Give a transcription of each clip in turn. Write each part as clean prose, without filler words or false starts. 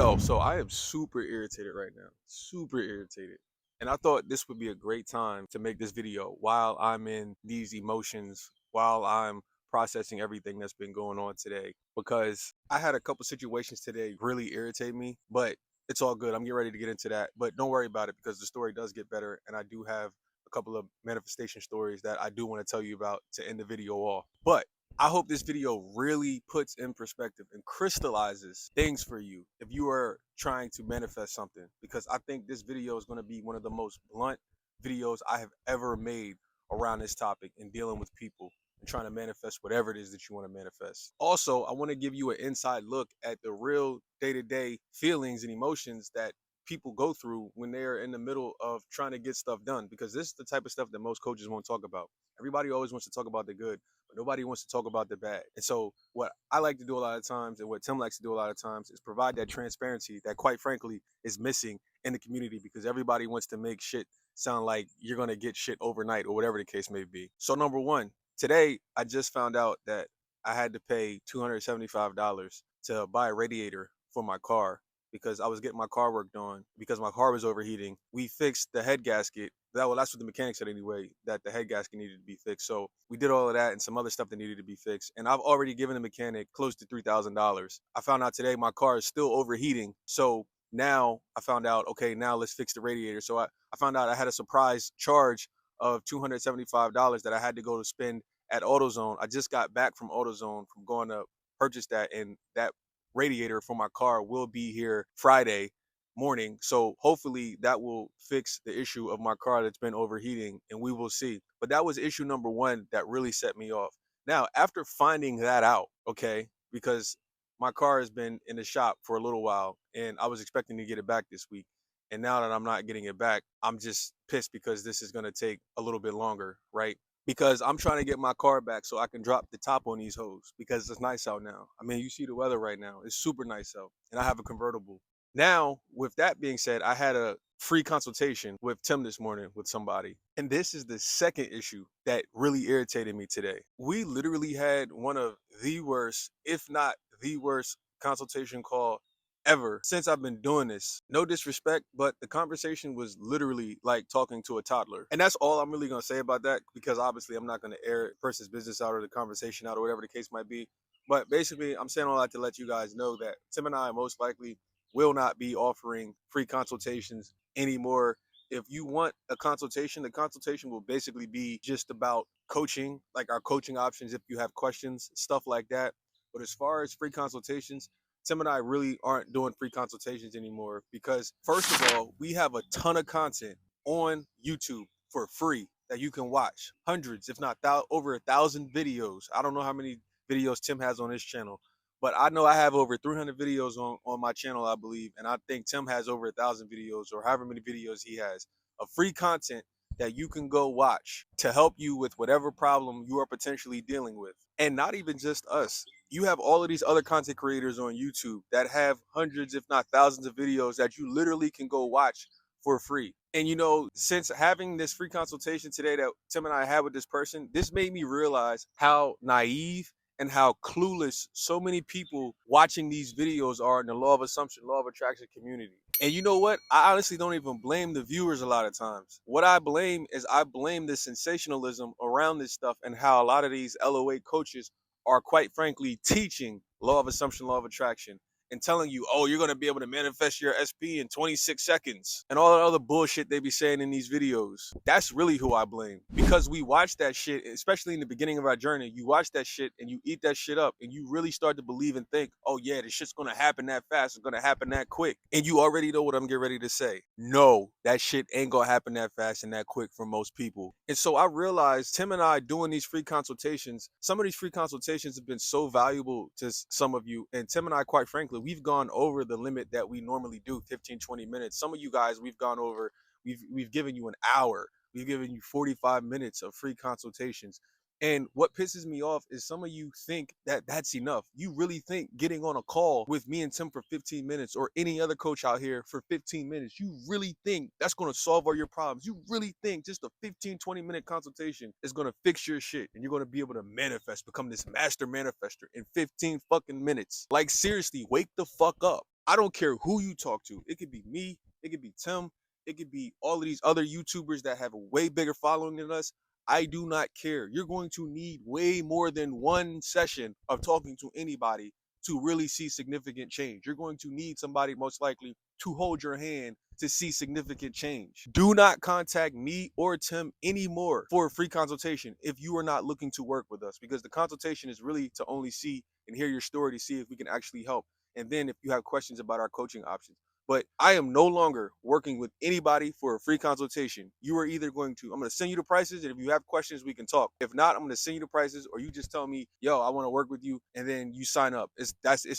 Yo, so I am super irritated right now. Super irritated. And I thought this would be a great time to make this video while I'm in these emotions, while I'm processing everything that's been going on today. Because I had a couple situations today really irritate me, but it's all good. I'm getting ready to get into that. But don't worry about it because the story does get better. And I do have a couple of manifestation stories that I do want to tell you about to end the video off. But I hope this video really puts in perspective and crystallizes things for you if you are trying to manifest something, because I think this video is going to be one of the most blunt videos I have ever made around this topic and dealing with people and trying to manifest whatever it is that you want to manifest. Also, I want to give you an inside look at the real day-to-day feelings and emotions that people go through when they're in the middle of trying to get stuff done, because this is the type of stuff that most coaches won't talk about. Everybody always wants to talk about the good, but nobody wants to talk about the bad. And so what I like to do a lot of times and what Tim likes to do a lot of times is provide that transparency that quite frankly is missing in the community, because everybody wants to make shit sound like you're going to get shit overnight or whatever the case may be. So number one, today I just found out that I had to pay $275 to buy a radiator for my car because I was getting my car worked on because my car was overheating. We fixed the head gasket. That's what the mechanic said anyway, that the head gasket needed to be fixed. So we did all of that and some other stuff that needed to be fixed. And I've already given the mechanic close to $3,000. I found out today my car is still overheating. So now I found out, okay, now let's fix the radiator. So I found out I had a surprise charge of $275 that I had to go to spend at AutoZone. I just got back from AutoZone from going to purchase that, and that radiator for my car will be here Friday morning. So hopefully that will fix the issue of my car that's been overheating, and we will see. But that was issue number one that really set me off. Now, after finding that out, okay, because my car has been in the shop for a little while and I was expecting to get it back this week. And now that I'm not getting it back, I'm just pissed because this is going to take a little bit longer, right? Because I'm trying to get my car back so I can drop the top on these hoes because it's nice out now. I mean, you see the weather right now. It's super nice out. And I have a convertible. Now, with that being said, I had a free consultation with Tim this morning with somebody. And this is the second issue that really irritated me today. We literally had one of the worst, if not the worst, consultation call ever since I've been doing this. No disrespect, but the conversation was literally like talking to a toddler. And that's all I'm really going to say about that, because obviously I'm not going to air a person's business out or the conversation out or whatever the case might be. But basically, I'm saying all that to let you guys know that Tim and I most likely will not be offering free consultations anymore. If you want a consultation, the consultation will basically be just about coaching, like our coaching options if you have questions, stuff like that. But as far as free consultations, Tim and I really aren't doing free consultations anymore because, first of all, we have a ton of content on YouTube for free that you can watch. Hundreds, if not over 1,000 videos. I don't know how many videos Tim has on his channel, but I know I have over 300 videos on my channel, I believe. And I think Tim has over 1,000 videos or however many videos he has of free content that you can go watch to help you with whatever problem you are potentially dealing with. And not even just us. You have all of these other content creators on YouTube that have hundreds, if not thousands of videos that you literally can go watch for free. And you know, since having this free consultation today that Tim and I had with this person, this made me realize how naive and how clueless so many people watching these videos are in the law of assumption, law of attraction community. And you know what? I honestly don't even blame the viewers a lot of times. What I blame is I blame the sensationalism around this stuff and how a lot of these LOA coaches are quite frankly teaching law of assumption, law of attraction, and telling you, oh, you're going to be able to manifest your SP in 26 seconds and all the other bullshit they be saying in these videos. That's really who I blame, because we watch that shit, especially in the beginning of our journey. You watch that shit and you eat that shit up and you really start to believe and think, oh yeah, this shit's going to happen that fast. It's going to happen that quick. And you already know what I'm getting ready to say. No, that shit ain't going to happen that fast and that quick for most people. And so I realized Tim and I doing these free consultations, some of these free consultations have been so valuable to some of you. And Tim and I, quite frankly, we've gone over the limit that we normally do, 15, 20 minutes. Some of you guys, we've gone over, we've given you an hour. We've given you 45 minutes of free consultations. And what pisses me off is some of you think that that's enough. You really think getting on a call with me and Tim for 15 minutes or any other coach out here for 15 minutes, you really think that's going to solve all your problems. You really think just a 15, 20-minute consultation is going to fix your shit and you're going to be able to manifest, become this master manifester in 15 fucking minutes. Like seriously, wake the fuck up. I don't care who you talk to. It could be me, it could be Tim, it could be all of these other YouTubers that have a way bigger following than us. I do not care. You're going to need way more than one session of talking to anybody to really see significant change. You're going to need somebody most likely to hold your hand to see significant change. Do not contact me or Tim anymore for a free consultation if you are not looking to work with us, because the consultation is really to only see and hear your story to see if we can actually help. And then if you have questions about our coaching options. But I am no longer working with anybody for a free consultation. You are either I'm going to send you the prices, and if you have questions, we can talk. If not, I'm going to send you the prices, or you just tell me, yo, I want to work with you, and then you sign up. It's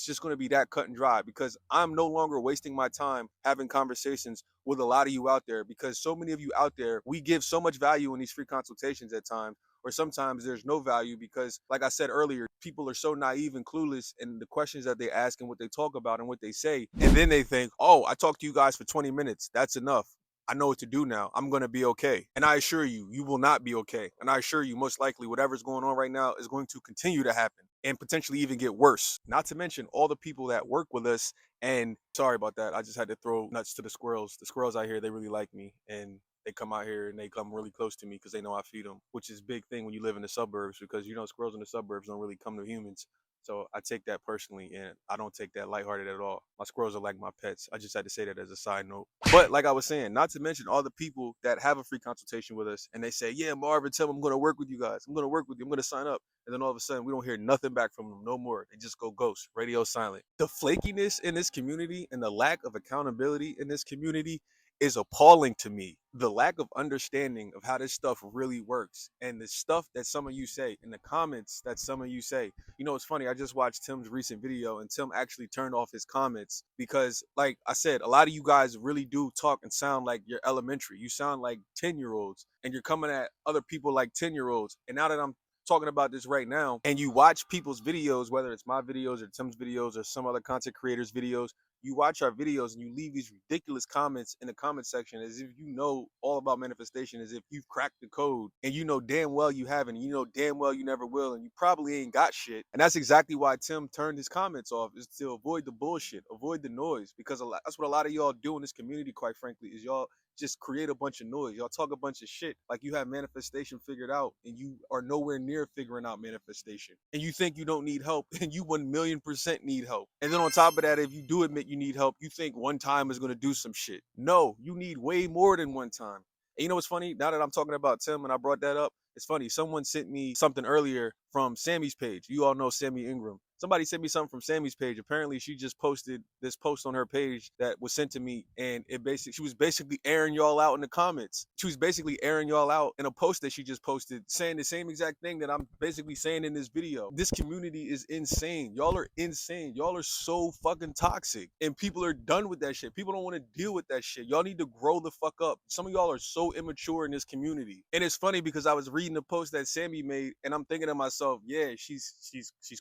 just going to be that cut and dry, because I'm no longer wasting my time having conversations with a lot of you out there, because so many of you out there, we give so much value in these free consultations at times, or sometimes there's no value because, like I said earlier, people are so naive and clueless in the questions that they ask and what they talk about and what they say. And then they think, oh, I talked to you guys for 20 minutes. That's enough. I know what to do now. I'm going to be okay. And I assure you, you will not be okay. And I assure you, most likely, whatever's going on right now is going to continue to happen and potentially even get worse. Not to mention all the people that work with us. And sorry about that. I just had to throw nuts to the squirrels. The squirrels out here, they really like me. And they come out here and they come really close to me because they know I feed them, which is a big thing when you live in the suburbs, because squirrels in the suburbs don't really come to humans. So I take that personally, and I don't take that lighthearted at all. My squirrels are like my pets. I just had to say that as a side note. But like I was saying, not to mention all the people that have a free consultation with us and they say, yeah, Marvin, tell them I'm going to work with you guys. I'm going to work with you. I'm going to sign up. And then all of a sudden, we don't hear nothing back from them no more. They just go ghost, radio silent. The flakiness in this community and the lack of accountability in this community is appalling to me. The lack of understanding of how this stuff really works, and the stuff that some of you say in the comments that some of you say. It's funny. I just watched Tim's recent video, and Tim actually turned off his comments because, like I said, a lot of you guys really do talk and sound like you're elementary. You sound like 10-year-olds, and you're coming at other people like 10-year-olds. And now that I'm talking about this right now, and you watch people's videos, whether it's my videos or Tim's videos or some other content creators' videos, you watch our videos and you leave these ridiculous comments in the comment section as if you know all about manifestation, as if you've cracked the code, and you know damn well you haven't, and you know damn well you never will, and you probably ain't got shit. And that's exactly why Tim turned his comments off, is to avoid the bullshit, avoid the noise, because that's what a lot of y'all do in this community, quite frankly, is y'all just create a bunch of noise. Y'all talk a bunch of shit like you have manifestation figured out, and you are nowhere near figuring out manifestation. And you think you don't need help, and you 1,000,000% need help. And then on top of that, if you do admit you need help, you think one time is going to do some shit. No, you need way more than one time. And you know what's funny? Now that I'm talking about Tim and I brought that up, it's funny. Someone sent me something earlier from Sammy's page. You all know Sammy Ingram. Somebody sent me something from Sammy's page. Apparently, she just posted this post on her page that was sent to me, and she was basically airing y'all out in the comments. She was basically airing y'all out in a post that she just posted, saying the same exact thing that I'm basically saying in this video. This community is insane. Y'all are insane. Y'all are so fucking toxic, and people are done with that shit. People don't want to deal with that shit. Y'all need to grow the fuck up. Some of y'all are so immature in this community, and it's funny because I was reading the post that Sammy made, and I'm thinking to myself, yeah, she's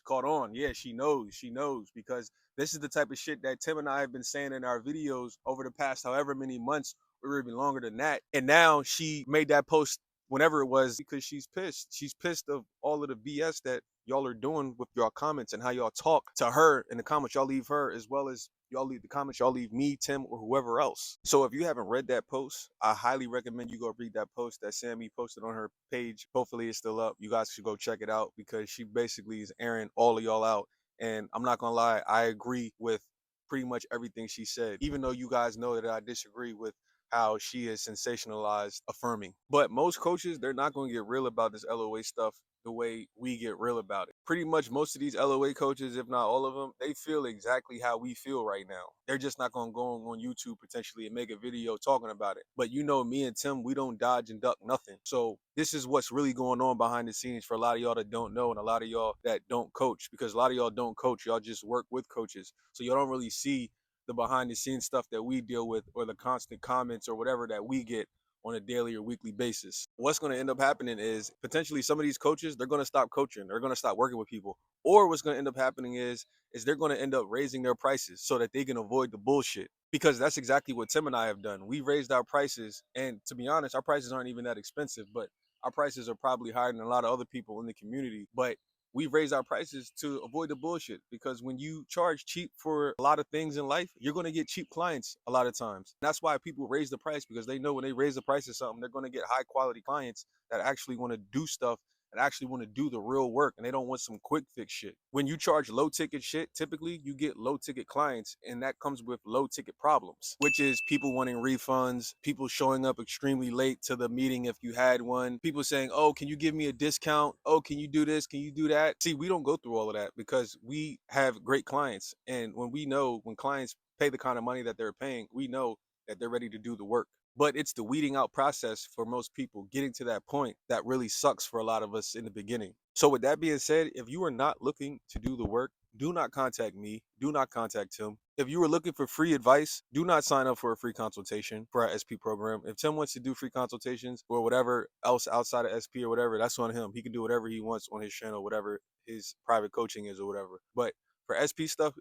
caught on. Yeah, she knows, because this is the type of shit that Tim and I have been saying in our videos over the past however many months, or even longer than that. And now she made that post whenever it was because she's pissed. She's pissed of all of the BS that y'all are doing with y'all comments and how y'all talk to her in the comments y'all leave her, as well as y'all leave the comments y'all leave me, Tim, or whoever else. So if you haven't read that post, I highly recommend you go read that post that Sammy posted on her page. Hopefully it's still up. You guys should go check it out, because she basically is airing all of y'all out. And I'm not gonna lie, I agree with pretty much everything she said, even though you guys know that I disagree with how she is sensationalized affirming. But most coaches, they're not going to get real about this LOA stuff the way we get real about it. Pretty much most of these LOA coaches, if not all of them, they feel exactly how we feel right now. They're just not going to go on YouTube potentially and make a video talking about it. But me and Tim, we don't dodge and duck nothing. So this is what's really going on behind the scenes for a lot of y'all that don't know, and a lot of y'all that don't coach, because a lot of y'all don't coach. Y'all just work with coaches. So y'all don't really see the behind the scenes stuff that we deal with, or the constant comments or whatever that we get on a daily or weekly basis. What's going to end up happening is potentially some of these coaches, they're going to stop coaching. They're going to stop working with people. Or what's going to end up happening is they're going to end up raising their prices so that they can avoid the bullshit. Because that's exactly what Tim and I have done. We raised our prices, and to be honest, our prices aren't even that expensive, but our prices are probably higher than a lot of other people in the community. But we've raised our prices to avoid the bullshit, because when you charge cheap for a lot of things in life, you're going to get cheap clients a lot of times. That's why people raise the price, because they know when they raise the price of something, they're going to get high quality clients that actually want to do stuff and actually want to do the real work, and they don't want some quick fix shit. When you charge low ticket shit, typically you get low ticket clients, and that comes with low ticket problems, which is people wanting refunds, people showing up extremely late to the meeting if you had one, people saying, oh, can you give me a discount? Oh, can you do this? Can you do that? See, we don't go through all of that because we have great clients. And when clients pay the kind of money that they're paying, we know that they're ready to do the work. But it's the weeding out process for most people getting to that point that really sucks for a lot of us in the beginning. So with that being said, if you are not looking to do the work, do not contact me. Do not contact Tim. If you are looking for free advice, do not sign up for a free consultation for our SP program. If Tim wants to do free consultations or whatever else outside of SP or whatever, that's on him. He can do whatever he wants on his channel, whatever his private coaching is or whatever. But for SP stuff,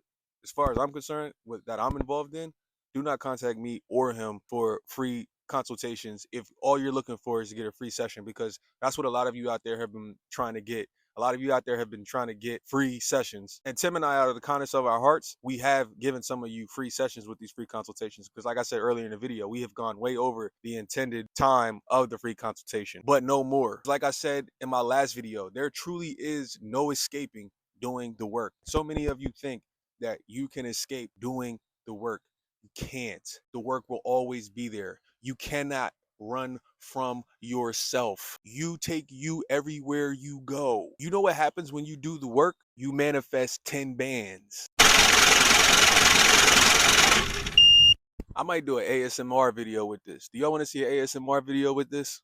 as far as I'm concerned, that I'm involved in, do not contact me or him for free consultations if all you're looking for is to get a free session, because that's what a lot of you out there have been trying to get. A lot of you out there have been trying to get free sessions. And Tim and I, out of the kindness of our hearts, we have given some of you free sessions with these free consultations. Because like I said earlier in the video, we have gone way over the intended time of the free consultation, but no more. Like I said in my last video, there truly is no escaping doing the work. So many of you think that you can escape doing the work. You can't. The work will always be there. You cannot run from yourself. You take you everywhere you go. You know what happens when you do the work? You manifest 10 bands. I might do an ASMR video with this. Do y'all want to see an ASMR video with this?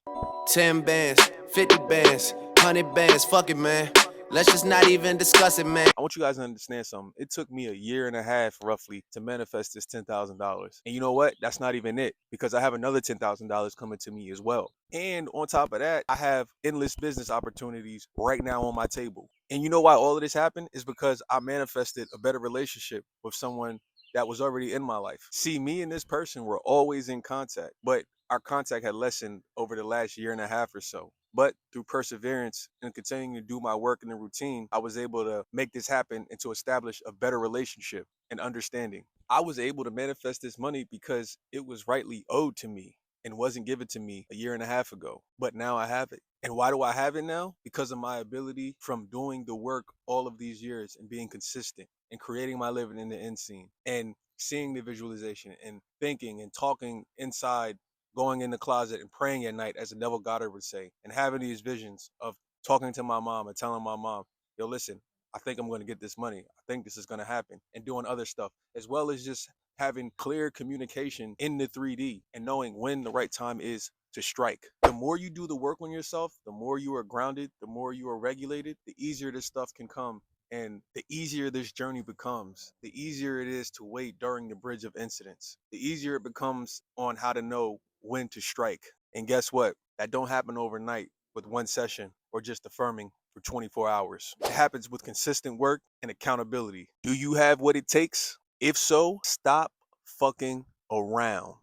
10 bands, 50 bands, 100 bands, fuck it, man. Let's just not even discuss it, man. I want you guys to understand something. It took me a year and a half roughly to manifest this $10,000. And you know what? That's not even it, because I have another $10,000 coming to me as well. And on top of that, I have endless business opportunities right now on my table. And you know why all of this happened? Is because I manifested a better relationship with someone that was already in my life. See, me and this person were always in contact, but our contact had lessened over the last year and a half or so. But through perseverance and continuing to do my work in the routine, I was able to make this happen and to establish a better relationship and understanding. I was able to manifest this money because it was rightly owed to me and wasn't given to me a year and a half ago. But now I have it. And why do I have it now? Because of my ability from doing the work all of these years and being consistent and creating my living in the end scene and seeing the visualization and thinking and talking inside, going in the closet and praying at night, as the Neville Goddard would say, and having these visions of talking to my mom and telling my mom, yo, listen, I think I'm going to get this money. I think this is going to happen, and doing other stuff, as well as just having clear communication in the 3D and knowing when the right time is to strike. The more you do the work on yourself, the more you are grounded, the more you are regulated, the easier this stuff can come. And the easier this journey becomes, the easier it is to wait during the bridge of incidents. The easier it becomes on how to know when to strike. And guess what? That don't happen overnight with one session or just affirming for 24 hours. It happens with consistent work and accountability. Do you have what it takes? If so, stop fucking around.